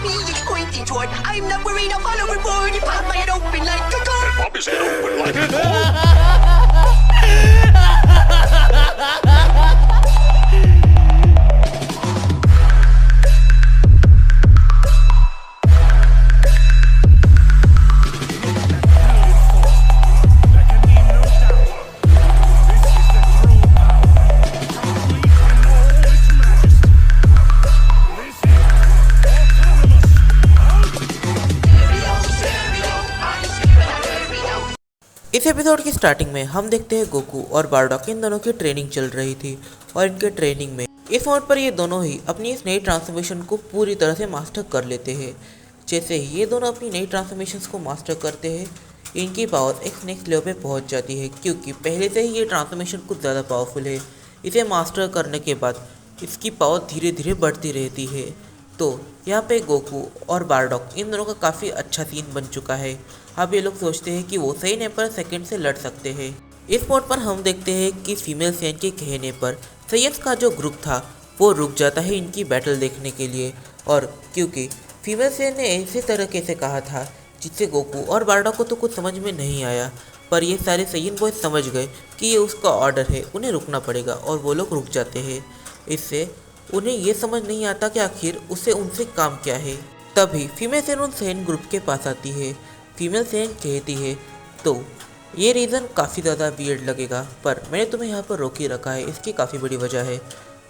me it's pointing toward. I'm not worried, I'll follow reward. You pop my head open like a gun. And pop his head open like a gun. इस episode की starting में हम देखते हैं Goku और Bardock इन दोनों की training चल रही थी और इनके ट्रेनिंग में इस मोड पर ये दोनों ही अपनी इस नई ट्रांसफॉर्मेशन को पूरी तरह से मास्टर कर लेते हैं। जैसे ही ये दोनों अपनी नई ट्रांसफॉर्मेशंस को मास्टर करते हैं, इनकी पावर एक नेक्स्ट लेवल पे पहुंच जाती है, क्योंकि पहले से ही ये ट्रांसफॉर्मेशन कुछ ज़्यादा पावरफुल है। इसे मास्टर करने के बाद इसकी पावर धीरे धीरे बढ़ती रहती है। तो यहाँ पे गोकू और बारडॉक इन दोनों का काफ़ी अच्छा सीन बन चुका है। अब ये लोग सोचते हैं कि वो सही नेपर सेकंड से लड़ सकते हैं। इस मोड पर हम देखते हैं कि फीमेल सैन के कहने पर सैयन्स का जो ग्रुप था वो रुक जाता है इनकी बैटल देखने के लिए, और क्योंकि फीमेल सैन ने ऐसे तरीके से कहा था जिससे गोकू और बारडॉक को तो कुछ समझ में नहीं आया, पर ये सारे सैयन बॉयज समझ गए कि ये उसका ऑर्डर है, उन्हें रुकना पड़ेगा, और वो लोग रुक जाते हैं। इससे उन्हें ये समझ नहीं आता कि आखिर उसे उनसे काम क्या है। तभी फीमेल सैन उन सैन ग्रुप के पास आती है। फीमेल सैन कहती है, तो ये रीज़न काफ़ी ज़्यादा वियर्ड लगेगा, पर मैंने तुम्हें यहाँ पर रोक ही रखा है, इसकी काफ़ी बड़ी वजह है।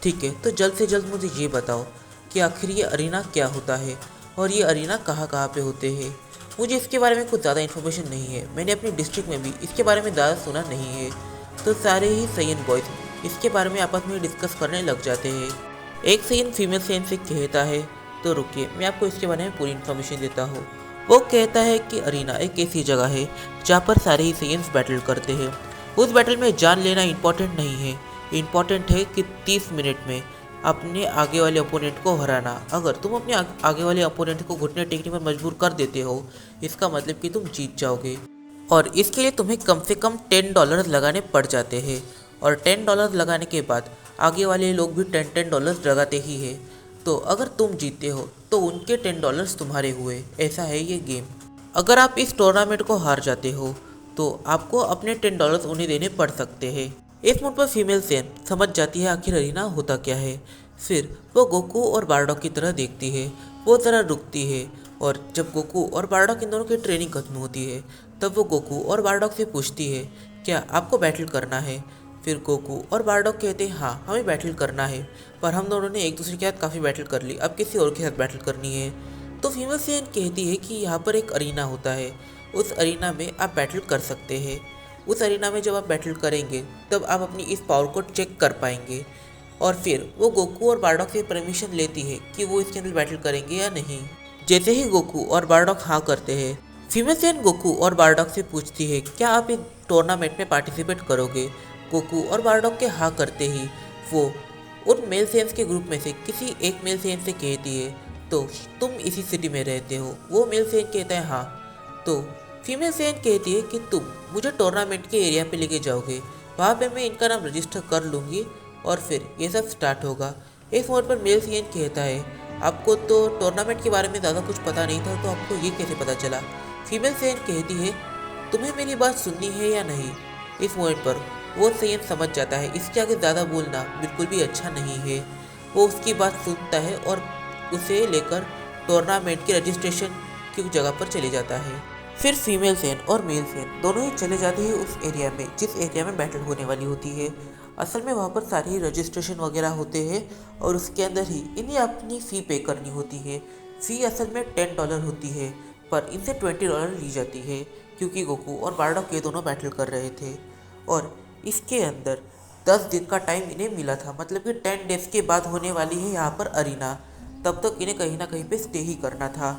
ठीक है, तो जल्द से जल्द मुझे ये बताओ कि आखिर ये अरीना क्या होता है और ये अरीना कहाँ कहाँ पे होते हैं। मुझे इसके बारे में कुछ ज़्यादा इन्फॉर्मेशन नहीं है, मैंने अपनी डिस्ट्रिक्ट में भी इसके बारे में ज़्यादा सुना नहीं है। तो सारे ही सैयन बॉयज़ इसके बारे में आपस में डिस्कस करने लग जाते हैं। एक सैयन फीमेल सैयन से कहता है, तो रुकिए मैं आपको इसके बारे में पूरी इन्फॉर्मेशन देता हूँ। वो कहता है कि अरीना एक ऐसी जगह है जहाँ पर सारे ही सैयन्स बैटल करते हैं। उस बैटल में जान लेना इम्पॉर्टेंट नहीं है, इम्पॉर्टेंट है कि 30 मिनट में अपने आगे वाले ओपोनेंट को हराना। अगर तुम अपने आगे वाले ओपोनेंट को घुटने टेकने पर मजबूर कर देते हो, इसका मतलब कि तुम जीत जाओगे, और इसके लिए तुम्हें कम से कम $10 लगाने पड़ जाते हैं, और $10 लगाने के बाद आगे वाले लोग भी $10 लगाते ही है। तो अगर तुम जीतते हो तो उनके $10 तुम्हारे हुए, ऐसा है ये गेम। अगर आप इस टूर्नामेंट को हार जाते हो तो आपको अपने $10 उन्हें देने पड़ सकते हैं। इस मोड पर फीमेल सैन समझ जाती है आखिर अरीना होता क्या है। फिर वो गोकू और बारडॉक की तरह देखती है, वो ज़रा रुकती है, और जब गोकू और बारडॉक इन दोनों की ट्रेनिंग खत्म होती है तब वो गोकू और बारडॉक से पूछती है, क्या आपको बैटल करना है। फिर गोकू और बारडॉक कहते हैं, हाँ हमें बैटल करना है, पर हम दोनों ने एक दूसरे के साथ काफ़ी बैटल कर ली, अब किसी और के साथ बैटल करनी है। तो फीमेल सैन कहती है कि यहाँ पर एक अरीना होता है, उस अरीना में आप बैटल कर सकते हैं। उस अरीना में जब आप बैटल करेंगे तब आप अपनी इस पावर को चेक कर पाएंगे। और फिर वो गोकू और बारडॉक से परमिशन लेती है कि वो इसके अंदर बैटल करेंगे या नहीं। जैसे ही गोकू और बारडॉक हाँ करते हैं, फीमेल सैन गोकू और बारडॉक से पूछती है, क्या आप इस टूर्नामेंट में पार्टिसिपेट करोगे। गोकू और बारडॉक के हाँ करते ही वो उन मेल सैन्स के ग्रुप में से किसी एक मेल सैन से कहती है, तो तुम इसी सिटी में रहते हो। वो मेल सैन कहता है हाँ। तो फीमेल सैन कहती है कि तुम मुझे टूर्नामेंट के एरिया पे लेके जाओगे, वहाँ पे मैं इनका नाम रजिस्टर कर लूँगी और फिर ये सब स्टार्ट होगा। इस मोड पर मेल सैन कहता है, आपको तो टूर्नामेंट के बारे में ज़्यादा कुछ पता नहीं था, तो आपको ये कैसे पता चला। फीमेल सैन कहती है, तुम्हें मेरी बात सुननी है या नहीं। इस मोड पर वो सैयन समझ जाता है इसके आगे ज़्यादा बोलना बिल्कुल भी अच्छा नहीं है। वो उसकी बात सुनता है और उसे लेकर टूर्नामेंट की रजिस्ट्रेशन की जगह पर चले जाता है। फिर फीमेल सैन और मेल सैन दोनों ही चले जाते हैं उस एरिया में जिस एरिया में बैटल होने वाली होती है। असल में वहाँ पर सारे ही रजिस्ट्रेशन वगैरह होते हैं और उसके अंदर ही इन्हें अपनी फ़ी पे करनी होती है। फ़ी असल में $10 होती है, पर इनसे $20 ली जाती है, क्योंकि गोकू और बारडॉक ये दोनों बैटल कर रहे थे और इसके अंदर 10 दिन का टाइम इन्हें मिला था, मतलब कि 10 डेज के बाद होने वाली है यहाँ पर अरीना, तब तक इन्हें कहीं ना कहीं पे स्टे ही करना था।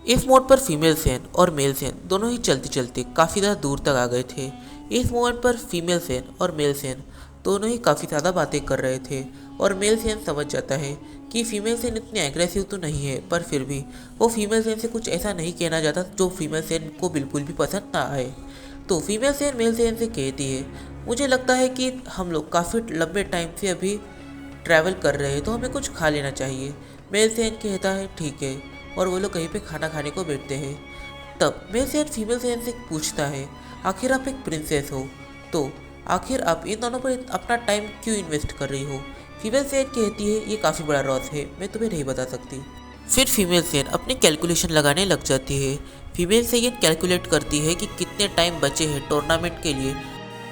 इस मोड पर फीमेल सैन और मेल सैन दोनों ही चलते चलते काफ़ी ज़्यादा दूर तक आ गए थे। इस मोड पर फीमेल सैन और मेल सैन दोनों ही काफ़ी ज़्यादा बातें कर रहे थे और मेल सैन समझ जाता है कि फीमेल सैन इतनी एग्रेसिव तो नहीं है, पर फिर भी वो फीमेल सैन से कुछ ऐसा नहीं कहना चाहता जो फीमेल सैन को बिल्कुल भी पसंद ना आए। तो फीमेल सैन मेल सैन से कहती है, मुझे लगता है कि हम लोग काफ़ी लंबे टाइम से अभी ट्रैवल कर रहे हैं, तो हमें कुछ खा लेना चाहिए। मेल सैन कहता है ठीक है, और वो लोग कहीं पे खाना खाने को बैठते हैं। तब मेल सेन फीमेल सेन से पूछता है, आखिर आप एक प्रिंसेस हो, तो आखिर आप इन दोनों पर अपना टाइम क्यों इन्वेस्ट कर रही हो? फीमेल सेन कहती है, ये काफ़ी बड़ा राज है, मैं तुम्हें नहीं बता सकती। फिर फीमेल सेन अपनी कैलकुलेशन लगाने लग जाती है। फीमेल सेन कैलकुलेट करती है कि कितने टाइम बचे हैं टूर्नामेंट के लिए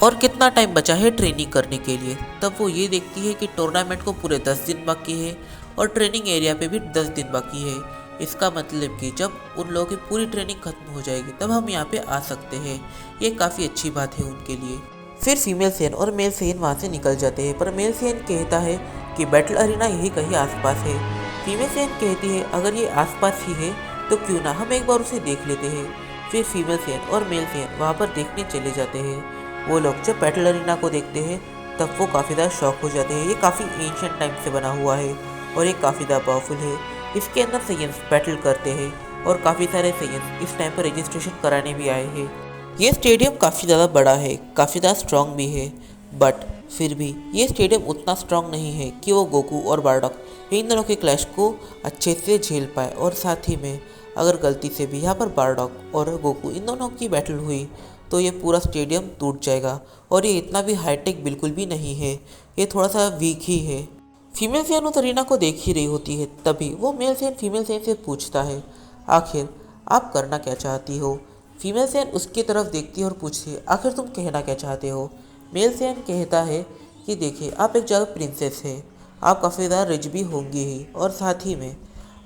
और कितना टाइम बचा है ट्रेनिंग करने के लिए। तब वो ये देखती है कि टूर्नामेंट को पूरे 10 दिन बाकी है और ट्रेनिंग एरिया पे भी 10 दिन बाकी है। इसका मतलब कि जब उन लोगों की पूरी ट्रेनिंग खत्म हो जाएगी तब हम यहाँ पे आ सकते हैं। ये काफ़ी अच्छी बात है उनके लिए। फिर फीमेल सेन और मेल सेन वहाँ से निकल जाते हैं, पर मेल सेन कहता है कि बैटल अरीना यही कहीं आसपास है। फीमेल सेन कहती है, अगर ये आसपास ही है तो क्यों ना हम एक बार उसे देख लेते हैं। फिर फीमेल सेन और मेल सेन वहाँ पर देखने चले जाते हैं। वो लोग जब बैटल अरीना को देखते हैं तब वो काफ़ी ज़्यादा शॉक हो जाते हैं। ये काफ़ी एंशिएंट टाइम से बना हुआ है और ये काफ़ी ज़्यादा पावरफुल है। इसके अंदर सेयंस बैटल करते हैं और काफ़ी सारे सेयंस इस टाइम पर रजिस्ट्रेशन कराने भी आए हैं। ये स्टेडियम काफ़ी ज़्यादा बड़ा है, काफ़ी ज़्यादा स्ट्रॉन्ग भी है, बट फिर भी ये स्टेडियम उतना स्ट्रॉन्ग नहीं है कि वो गोकू और बारडॉक इन दोनों के क्लैश को अच्छे से झेल पाए। और साथ ही में अगर गलती से भी यहाँ पर बारडॉक और गोकू इन दोनों की बैटल हुई तो ये पूरा स्टेडियम टूट जाएगा। और ये इतना भी हाईटेक बिल्कुल भी नहीं है, ये थोड़ा सा वीक ही है। फीमेल सेन उस अरीना को देख ही रही होती है, तभी वो मेल सेन फीमेल सेन से पूछता है, आखिर आप करना क्या चाहती हो? फीमेल सेन उसकी तरफ देखती है और पूछती है, आखिर तुम कहना क्या चाहते हो? मेल सेन कहता है कि देखिए, आप एक जगह प्रिंसेस है, आप काफ़ी ज़्यादा रिच भी होंगी ही, और साथ ही में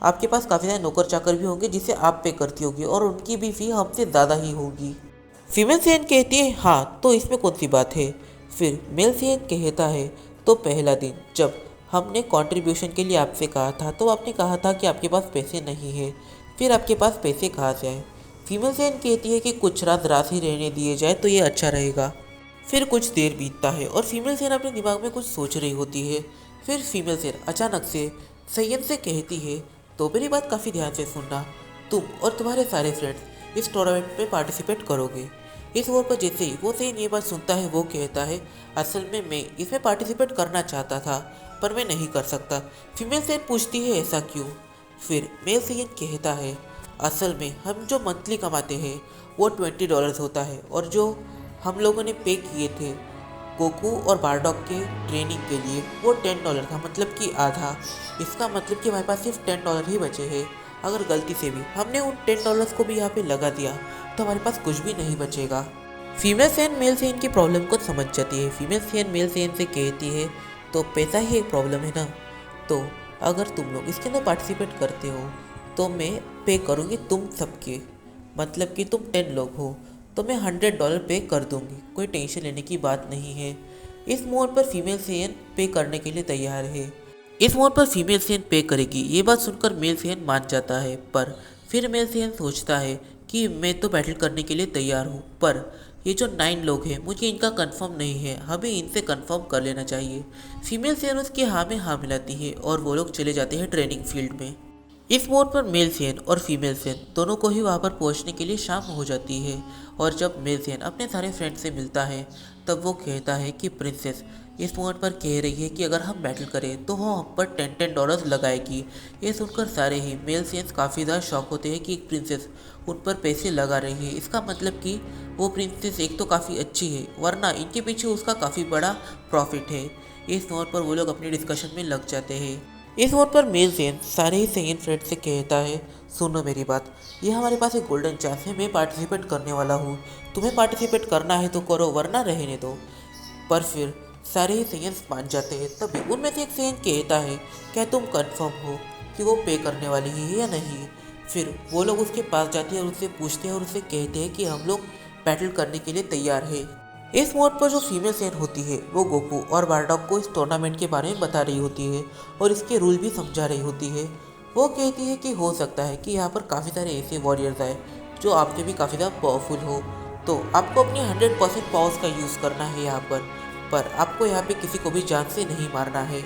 आपके पास काफ़ी ज़्यादा नौकर चाकर भी होंगे जिसे आप पे करती होगी, और उनकी भी फ़ी हमसे ज़्यादा ही होगी। फीमेल सेन कहती है, हाँ तो इसमें कौन सी बात है? फिर मेल सेन कहता है, तो पहला दिन जब हमने कंट्रीब्यूशन के लिए आपसे कहा था तो आपने कहा था कि आपके पास पैसे नहीं है, फिर आपके पास पैसे कहाँ से आए? फीमेल सेन कहती है कि कुछ रात राशि रहने दिए जाए तो ये अच्छा रहेगा। फिर कुछ देर बीतता है और फीमेल सेन अपने दिमाग में कुछ सोच रही होती है। फिर फीमेल सेन अचानक से सैयद से कहती है, तो मेरी बात काफ़ी ध्यान से सुनना, तुम और तुम्हारे सारे फ्रेंड्स इस टूर्नामेंट में पार्टिसिपेट करोगे। इस ओवर पर जैसे ही वो सैयद ये बात सुनता है वो कहता है, असल में मैं इसमें पार्टिसिपेट करना चाहता था पर मैं नहीं कर सकता। फीमेल सेन पूछती है, ऐसा क्यों? फिर मेल सैयद कहता है, असल में हम जो मंथली कमाते हैं वो $20 होता है, और जो हम लोगों ने पे किए थे गोकू और बारडॉक के ट्रेनिंग के लिए वो $10 था, मतलब कि आधा। इसका मतलब कि हमारे पास सिर्फ $10 ही बचे हैं। अगर गलती से भी हमने उन $10 को भी यहाँ पे लगा दिया तो हमारे पास कुछ भी नहीं बचेगा। फीमेल सेन मेल सेन की प्रॉब्लम को समझ जाती है। फीमेल सेन मेल सेन से कहती है, तो पैसा ही एक प्रॉब्लम है ना, तो अगर तुम लोग इसके अंदर पार्टिसिपेट करते हो तो मैं पे करूँगी तुम सबके, मतलब कि तुम 10 लोग हो तो मैं $100 पे कर दूँगी, कोई टेंशन लेने की बात नहीं है। इस मोड पर फीमेल सेन पे करने के लिए तैयार है। इस मोड पर फीमेल सेन पे करेगी, ये बात सुनकर मेल सेन मान जाता है। पर फिर मेल सेन सोचता है कि मैं तो बैटल करने के लिए तैयार हूँ, पर ये जो 9 लोग हैं मुझे इनका कंफर्म नहीं है, हमें इनसे कंफर्म कर लेना चाहिए। फीमेल सेन उसके हाँ में हाँ मिलाती है और वो लोग चले जाते हैं ट्रेनिंग फील्ड में। इस मोड पर मेल सेन और फीमेल सेन दोनों को ही वहाँ पर पहुँचने के लिए शाम हो जाती है। और जब मेल सेन अपने सारे फ्रेंड से मिलता है तब वो कहता है कि प्रिंसेस इस मोड पर कह रही है कि अगर हम बैटल करें तो वो हम पर $10 लगाएगी। ये सुनकर सारे ही मेल सेन्स काफ़ी ज़्यादा शॉक होते हैं कि एक प्रिंसेस उन पर पैसे लगा रही है। इसका मतलब कि वो प्रिंसेस एक तो काफ़ी अच्छी है, वरना इनके पीछे उसका काफ़ी बड़ा प्रॉफिट है। इस नोट पर वो लोग अपनी डिस्कशन में लग जाते हैं। इस नोट पर मेल सेन सारे ही सेन फ्रेंड से कहता है, सुनो मेरी बात, ये हमारे पास एक गोल्डन चांस है, मैं पार्टिसिपेट करने वाला हूँ, तुम्हें पार्टिसिपेट करना है तो करो वरना रहने दो। पर फिर सारे ही सेयंस मान जाते हैं। तभी उनमें से एक सेयन कहता है, क्या तुम कंफर्म हो कि वो पे करने वाली है या नहीं? फिर वो लोग उसके पास जाते हैं और उससे पूछते हैं और उससे कहते हैं कि हम लोग बैटल करने के लिए तैयार है। इस मोड पर जो फीमेल सेन होती है वो गोकू और बारडॉक को इस टूर्नामेंट के बारे में बता रही होती है और इसके रूल भी समझा रही होती है। वो कहती है कि हो सकता है कि यहाँ पर काफ़ी सारे ऐसे वॉरियर्स आए जो आपसे भी काफ़ी ज़्यादा पावरफुल हो, तो आपको अपनी 100% पावर्स का यूज़ करना है यहाँ पर आपको यहाँ पे किसी को भी जान से नहीं मारना है।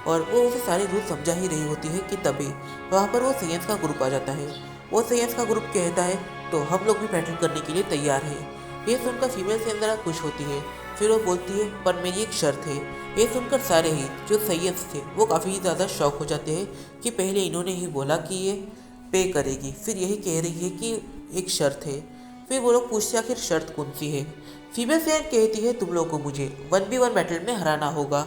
और वो उसे सारे रूल समझा ही रही होती है कि तभी वहाँ पर वो सेयंस का ग्रुप आ जाता है। वो सेयंस का ग्रुप कहता है, तो हम लोग भी बैटल करने के लिए तैयार हैं। ये सुनकर फीमेल सेयन ज़रा खुश होती है। फिर वो बोलती है, पर मेरी एक शर्त है। ये सुनकर सारे ही जो सेयंस थे वो काफ़ी ज़्यादा शॉक हो जाते हैं कि पहले इन्होंने ही बोला कि ये पे करेगी। फिर यही कह रही है कि एक शर्त है। फिर वो लोग पूछते आखिर शर्त कौन सी है। फीमेल सैयन कहती है तुम लोगों को मुझे 1v1 बैटल में हराना होगा।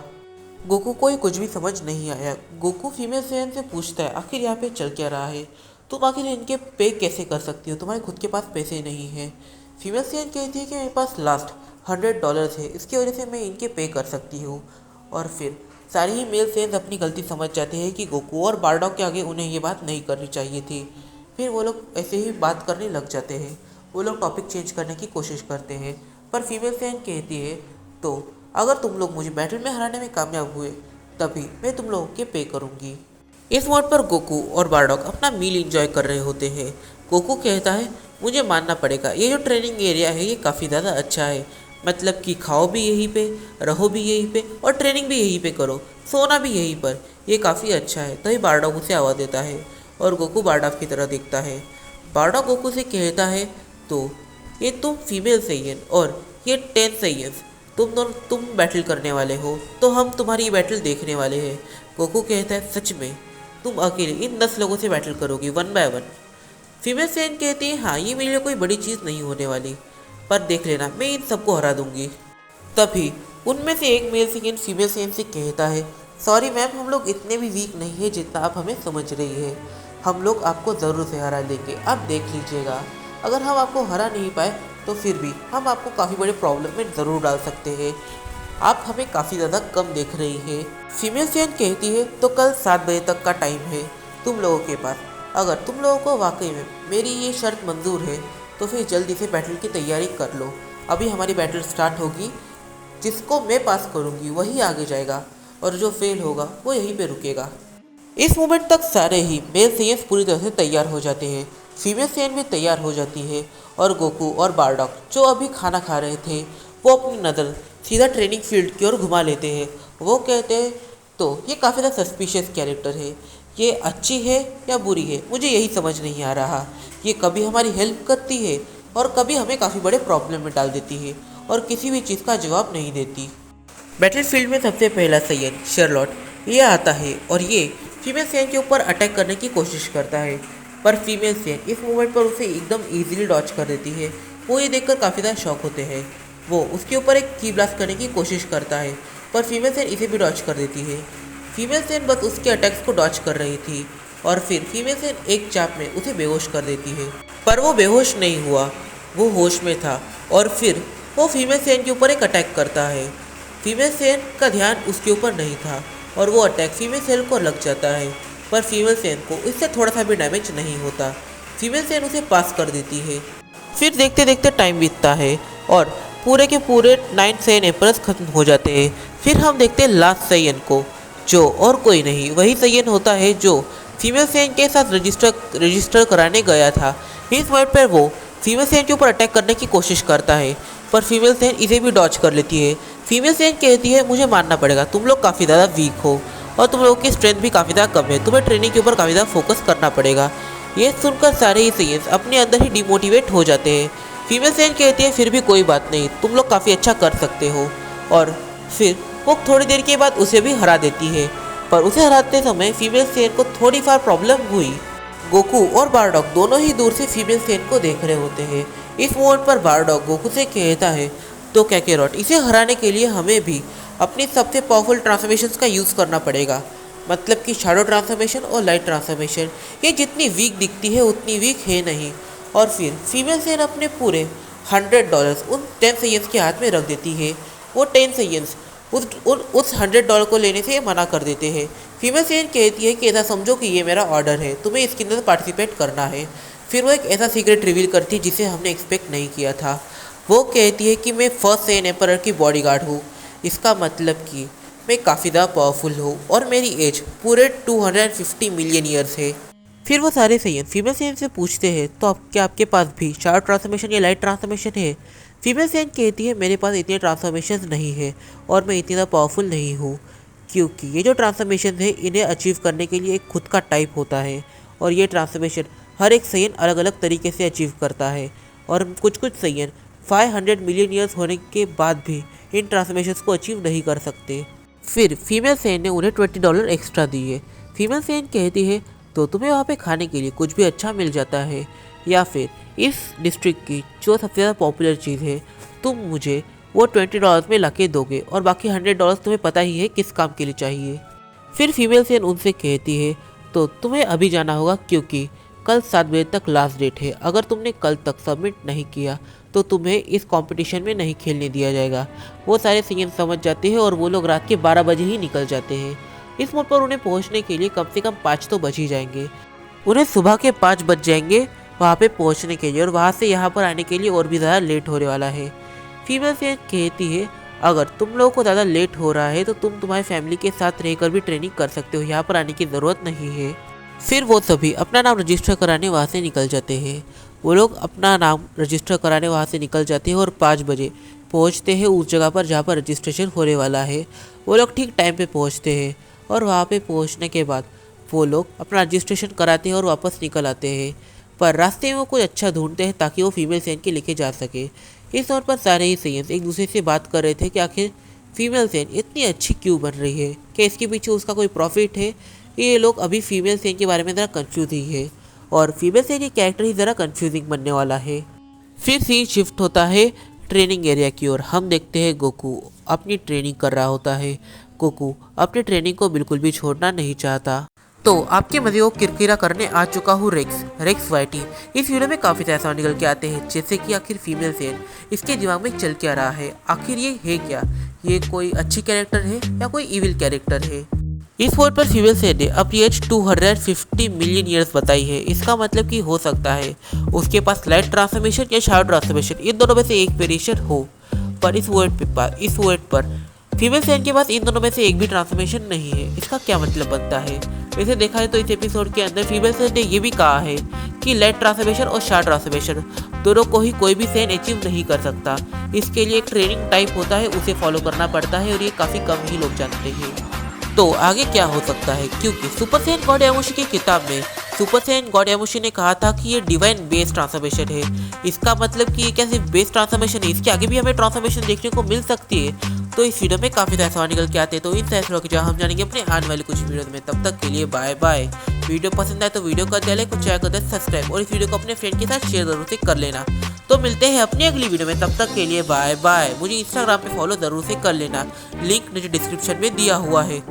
गोकू को ये कुछ भी समझ नहीं आया। गोकू फीमेल सैयन से पूछता है आखिर यहाँ पे चल क्या रहा है, तुम आखिर इनके पे कैसे कर सकती हो, तुम्हारे खुद के पास पैसे नहीं हैं। फीमेल सैयन कहती है कि मेरे पास लास्ट $100 है, इसकी वजह से मैं इनके पे कर सकती हूँ। और फिर सारे ही मेल सैयन अपनी गलती समझ जाते हैं कि गोकू और बारडॉग के आगे उन्हें ये बात नहीं करनी चाहिए थी। फिर वो लोग ऐसे ही बात करने लग जाते हैं। वो लोग टॉपिक चेंज करने की कोशिश करते हैं, पर फीमेल सैयन कहती है तो अगर तुम लोग मुझे बैटल में हराने में कामयाब हुए तभी मैं तुम लोगों के पे करूँगी। इस मोड पर गोकू और बारडॉग अपना मील एंजॉय कर रहे होते हैं। गोकू कहता है मुझे मानना पड़ेगा ये जो ट्रेनिंग एरिया है ये काफ़ी ज़्यादा अच्छा है, मतलब कि खाओ भी यहीं पे, रहो भी यहीं पे और ट्रेनिंग भी यहीं पे करो, सोना भी यहीं पर, ये काफ़ी अच्छा है। तभी बारडॉग उसे आवाज़ देता है और गोकू बारडॉग की तरह दिखता है। बारडॉग गोकू से कहता है तो ये तुम फीमेल सैयन और ये 10 सैयन्स तुम बैटल करने वाले हो, तो हम तुम्हारी ये बैटल देखने वाले हैं। गोकू कहता है सच में तुम अकेले इन 10 लोगों से बैटल करोगी 1 by 1। फीमेल सैयन कहती है हाँ ये मेरे लिए कोई बड़ी चीज़ नहीं होने वाली, पर देख लेना मैं इन सबको हरा दूंगी। तभी उनमें से एक मेल सैयन फीमेल सैयन से कहता है सॉरी मैम, हम लोग इतने भी वीक नहीं है जितना आप हमें समझ रही है, हम लोग आपको ज़रूर से हरा लेंगे, आप देख लीजिएगा। अगर हम आपको हरा नहीं पाए तो फिर भी हम आपको काफ़ी बड़े प्रॉब्लम में ज़रूर डाल सकते हैं, आप हमें काफ़ी ज़्यादा कम देख रही है। फीमेल सैयन कहती है तो कल 7 बजे तक का टाइम है तुम लोगों के पास, अगर तुम लोगों को वाकई में मेरी ये शर्त मंजूर है तो फिर जल्दी से बैटल की तैयारी कर लो। अभी हमारी बैटल स्टार्ट होगी, जिसको मैं पास करूँगी वही आगे जाएगा और जो फेल होगा वो यहीं पे रुकेगा। इस मोमेंट तक सारे ही मेल सैयन पूरी तरह से तैयार हो जाते हैं। फीमेल सैयन भी तैयार हो जाती है और गोकू और बारडॉग जो अभी खाना खा रहे थे वो अपनी नज़र सीधा ट्रेनिंग फील्ड की ओर घुमा लेते हैं। वो कहते हैं तो ये काफ़ी ज़्यादा सस्पिशियस कैरेक्टर है, ये अच्छी है या बुरी है मुझे यही समझ नहीं आ रहा, ये कभी हमारी हेल्प करती है और कभी हमें काफ़ी बड़े प्रॉब्लम में डाल देती है और किसी भी चीज़ का जवाब नहीं देती। बैटलफील्ड में सबसे पहला सैयन शर्लॉट ये आता है और ये फीमेल सैयन के ऊपर अटैक करने की कोशिश करता है, पर फीमेल सैयन इस मूवमेंट पर उसे एकदम ईजिली डॉच कर देती है। वो ये देखकर काफ़ी ज़्यादा शॉक होते हैं। वो उसके ऊपर एक की ब्लास्ट करने की कोशिश करता है, पर फीमेल सैयन इसे भी डॉच कर देती है। फीमेल सैयन बस उसके अटैक्स को डॉच कर रही थी और फिर फीमेल सैयन एक चाप में उसे बेहोश कर देती है, पर वो बेहोश नहीं हुआ, वो होश में था और फिर वो फीमेल सैयन के ऊपर एक अटैक करता है। फीमेल सैयन का ध्यान उसके ऊपर नहीं था और वो अटैक फीमेल सैयन को लग जाता है, पर फीमेल सैयन को इससे थोड़ा सा भी डैमेज नहीं होता। फीमेल सैयन उसे पास कर देती है। फिर देखते देखते टाइम बीतता है और पूरे के पूरे 9 सैयन एम्परर्स खत्म हो जाते हैं। फिर हम देखते हैं लास्ट सैयन को, जो और कोई नहीं वही सैयन होता है जो फीमेल सैयन के साथ रजिस्टर कराने गया था। इस पॉइंट पर वो फीमेल सैयन के ऊपर अटैक करने की कोशिश करता है, पर फीमेल सैयन इसे भी डॉच कर लेती है। फीमेल सैयन कहती है मुझे मानना पड़ेगा तुम लोग काफ़ी ज़्यादा वीक हो और तुम लोगों की स्ट्रेंथ भी काफ़ी ज़्यादा कम है, तुम्हें ट्रेनिंग के ऊपर काफ़ी ज़्यादा फोकस करना पड़ेगा। ये सुनकर सारे ही सैयन अपने अंदर ही डिमोटिवेट हो जाते हैं। फीमेल सैयन कहती है फिर भी कोई बात नहीं, तुम लोग काफ़ी अच्छा कर सकते हो, और फिर वो थोड़ी देर के बाद उसे भी हरा देती है। पर उसे हराते समय फीमेल सैयन को थोड़ी फार प्रॉब्लम हुई। गोकू और बारडॉग दोनों ही दूर से फीमेल सैयन को देख रहे होते हैं। इस मोमेंट पर बारडॉग गोकू से कहता है तो कैकेरॉट इसे हराने के लिए हमें भी अपनी सबसे पावरफुल ट्रांसफॉर्मेशंस का यूज़ करना पड़ेगा, मतलब कि शैडो ट्रांसफॉर्मेशन और लाइट ट्रांसफॉर्मेशन। ये जितनी वीक दिखती है उतनी वीक है नहीं। और फिर फीमेल सैयन अपने पूरे $100 उन 10 सैयन्स के हाथ में रख देती है। वो 10 सैयन्स उस $100 को लेने से मना कर देते हैं। फीमेल सैयन कहती है कि ऐसा समझो कि ये मेरा ऑर्डर है, तुम्हें इसके अंदर पार्टिसिपेट करना है। फिर वो एक ऐसा सीक्रेट रिवील करती है जिसे हमने एक्सपेक्ट नहीं किया था। वो कहती है कि मैं फर्स्ट सैयन एम्परर की बॉडीगार्ड हूँ, इसका मतलब कि मैं काफ़ी ज़्यादा पावरफुल हूँ और मेरी एज पूरे 250 मिलियन ईयर्स है। फिर वो सारे सैयन फीमेल सैयन से पूछते हैं तो क्या आपके पास भी शैडो ट्रांसफॉर्मेशन या लाइट ट्रांसफॉर्मेशन है। फीमेल सैयन कहती है मेरे पास इतने ट्रांसफॉर्मेशन नहीं है और मैं इतना पावरफुल नहीं हूँ, क्योंकि ये जो ट्रांसफॉर्मेशन है इन्हें अचीव करने के लिए एक खुद का टाइप होता है और ये ट्रांसफॉर्मेशन हर एक सैयन अलग अलग तरीके से अचीव करता है और कुछ सैयन 500 मिलियन ईयर्स होने के बाद भी इन ट्रांसफॉर्मेशंस को अचीव नहीं कर सकते। फिर फीमेल सैयन ने उन्हें $20 एक्स्ट्रा दिए। फीमेल सैयन कहती है तो तुम्हें वहाँ पे खाने के लिए कुछ भी अच्छा मिल जाता है, या फिर इस डिस्ट्रिक्ट की जो सबसे ज़्यादा पॉपुलर चीज़ है तुम मुझे वो $20 में ला के दोगे और बाकी $100 तुम्हें पता ही है किस काम के लिए चाहिए। फिर फीमेल सेन उनसे कहती है तो तुम्हें अभी जाना होगा क्योंकि कल 7 बजे तक लास्ट डेट है। अगर तुमने कल तक सबमिट नहीं किया तो तुम्हें इस कंपटीशन में नहीं खेलने दिया जाएगा। वो सारे सीएन समझ जाते हैं और वो लोग रात के 12 बजे ही निकल जाते हैं। इस मोड़ पर उन्हें पहुंचने के लिए कम से कम 5 तो बज ही जाएंगे। उन्हें सुबह के 5 बज जाएंगे वहाँ पे पहुँचने के लिए, और वहाँ से यहाँ पर आने के लिए और भी ज़्यादा लेट होने वाला है। फीमेल सेन कहती है अगर तुम लोगों को ज़्यादा लेट हो रहा है तो तुम तुम्हारी फैमिली के साथ रहकर भी ट्रेनिंग कर सकते हो, यहाँ पर आने की ज़रूरत नहीं है। फिर वो सभी अपना नाम रजिस्टर कराने वहाँ से निकल जाते हैं। वो लोग अपना नाम रजिस्टर कराने वहाँ से निकल जाते हैं और 5 बजे पहुँचते हैं उस जगह पर जहाँ पर रजिस्ट्रेशन होने वाला है। वो लोग ठीक टाइम पे पहुँचते हैं और वहाँ पे पहुँचने के बाद वो लोग अपना रजिस्ट्रेशन कराते हैं और वापस निकल आते हैं। पर रास्ते में वो कुछ अच्छा ढूंढते हैं ताकि वो फीमेल सेन के लेके जा सके। इस तौर पर सारे ही सेन्स एक दूसरे से बात कर रहे थे कि आखिर फीमेल सेन इतनी अच्छी क्यों बन रही है, कि इसके पीछे उसका कोई प्रॉफिट है। ये लोग अभी फीमेल सेन के बारे में ज़रा कंफ्यूज ही है और फीमेल सेन की कैरेक्टर ही ज़रा कंफ्यूजिंग बनने वाला है। फिर सीन शिफ्ट होता है ट्रेनिंग एरिया की ओर। हम देखते हैं गोकू अपनी ट्रेनिंग कर रहा होता है। गोकू अपनी ट्रेनिंग को बिल्कुल भी छोड़ना नहीं चाहता। तो आपके मजे को किरकिरा करने आ चुका हूँ रेक्स वाइटी। इस वीडियो में काफ़ी ऐसा निकल के आते हैं जैसे कि आखिर फीमेल सेन इसके दिमाग में चल क्या रहा है, आखिर ये है क्या, ये कोई अच्छी कैरेक्टर है या कोई इविल कैरेक्टर है। इस पोर्ट पर फीमेल सेन ने अपनी एज 250 मिलियन ईयर्स बताई है। इसका मतलब कि हो सकता है उसके पास लाइट ट्रांसफॉर्मेशन या शाडो ट्रांसफॉर्मेशन इन दोनों में से एक वेरिएशन हो। पर इस वर्ड पर फीमेल सेन के पास इन दोनों में से एक भी ट्रांसफॉर्मेशन नहीं है। इसका क्या मतलब बनता है? वैसे देखा है तो इस एपिसोड के अंदर फीमेल सेन ने ये भी कहा है कि लाइट ट्रांसफॉर्मेशन और शार्ट ट्रांसफॉर्मेशन दोनों को ही कोई भी सेन अचीव नहीं कर सकता। इसके लिए एक ट्रेनिंग टाइप होता है, उसे फॉलो करना पड़ता है और ये काफ़ी कम ही लोग जानते हैं। तो आगे क्या हो सकता है, क्योंकि सुपर सेन गॉड यामुशी की किताब में सुपर सेन गॉड यामुशी ने कहा था कि ये डिवाइन बेस ट्रांसफॉर्मेशन है। इसका मतलब कि ये क्या सिर्फ बेस ट्रांसफॉर्मेशन है, इसके आगे भी हमें ट्रांसफॉर्मेशन देखने को मिल सकती है। तो इस वीडियो में काफ़ी सारे सवाल निकल के आते हैं। तो इन फैसलों की जहाँ हम जानेंगे अपने आने वाले कुछ वीडियो में। तब तक के लिए बाय बाय। वीडियो पसंद आए तो वीडियो का दिया लाइक, चैनल को सब्सक्राइब और इस वीडियो को अपने फ्रेंड के साथ शेयर जरूर से कर लेना। तो मिलते हैं अपनी अगली वीडियो में, तब तक के लिए बाय बाय। मुझे इंस्टाग्राम पे फॉलो जरूर से कर लेना, लिंक नीचे डिस्क्रिप्शन में दिया हुआ है।